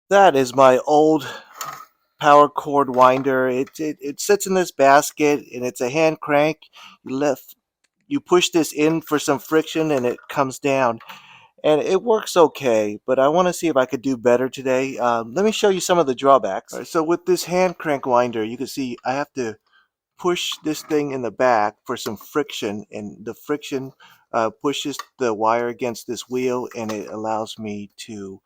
That is my old power cord winder. It sits in this basket and it's a hand crank. You push this in for some friction and it comes down. And it works okay, but I want to see if I could do better today. Let me show you some of the drawbacks. All right, so with this hand crank winder, you can see I have to push this thing in the back for some friction, and the friction pushes the wire against this wheel and it allows me to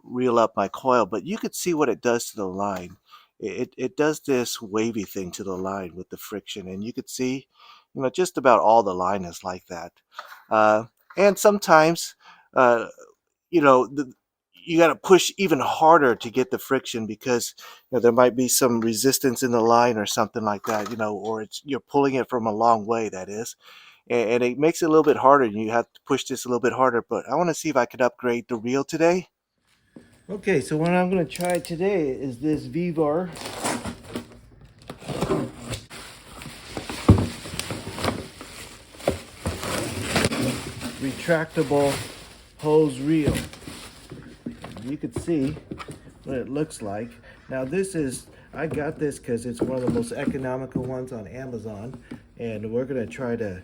reel up my coil. But you could see what it does to the line. It does this wavy thing to the line with the friction, and you could see, just about all the line is like that. uh, and sometimes uh, you know the, you got to push even harder to get the friction, because there might be some resistance in the line or something like that, or you're pulling it from a long way, that is, and it makes it a little bit harder, and you have to push this a little bit harder. But I want to see if I could upgrade the reel today. Okay, so what I'm going to try today is this Vevor retractable hose reel. You can see what it looks like. Now I got this because it's one of the most economical ones on Amazon, and we're going to try to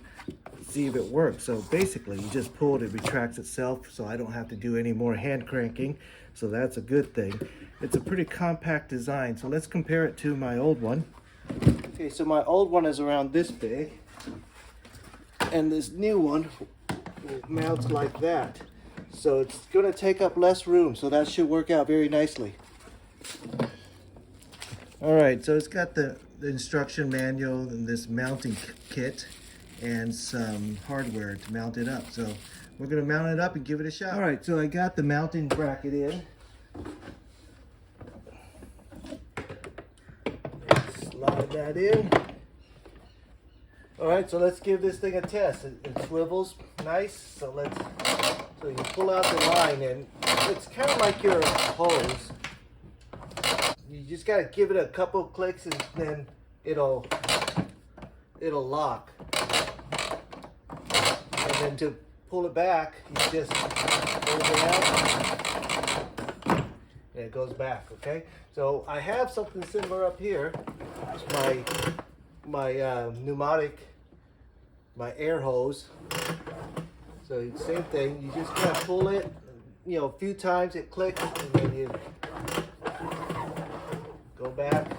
see if it works. So basically you just pull it, it retracts itself, so I don't have to do any more hand cranking, so that's a good thing. It's a pretty compact design, so let's compare it to my old one. Okay, so my old one is around this big, and this new one mounts like that. So it's going to take up less room, so that should work out very nicely. Alright, so it's got the instruction manual and this mounting kit and some hardware to mount it up. So we're going to mount it up and give it a shot. Alright, so I got the mounting bracket in. Slide that in. Alright, so let's give this thing a test. It swivels nice, so you pull out the line, and it's kind of like your hose. You just got to give it a couple clicks and then it'll lock. And then to pull it back, you just pull it down and it goes back, okay? So I have something similar up here. It's my pneumatic, my air hose. So same thing, you just kind of pull it, a few times, it clicks, and then you go back.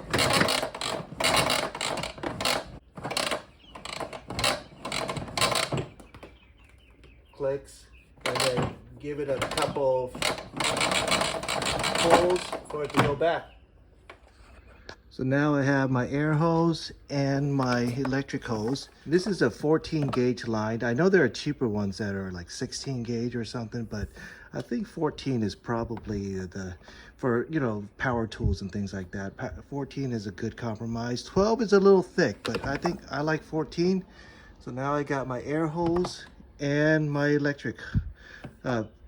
Clicks, and then give it a couple pulls for it to go back. So now I have my air hose and my electric hose. This is a 14 gauge line. I know there are cheaper ones that are like 16 gauge or something, but I think 14 is probably for power tools and things like that. 14 is a good compromise. 12 is a little thick, but I think I like 14. So now I got my air hose and my electric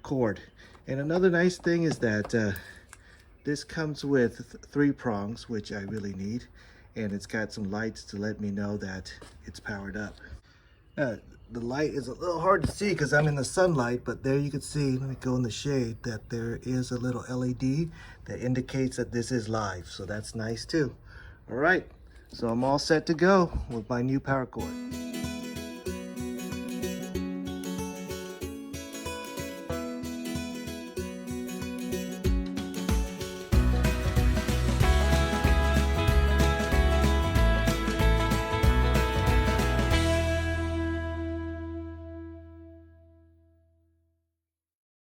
cord. And another nice thing is that this comes with 3 prongs, which I really need, and it's got some lights to let me know that it's powered up. The light is a little hard to see because I'm in the sunlight, but there you can see, let me go in the shade, that there is a little LED that indicates that this is live, so that's nice too. All right, so I'm all set to go with my new power cord.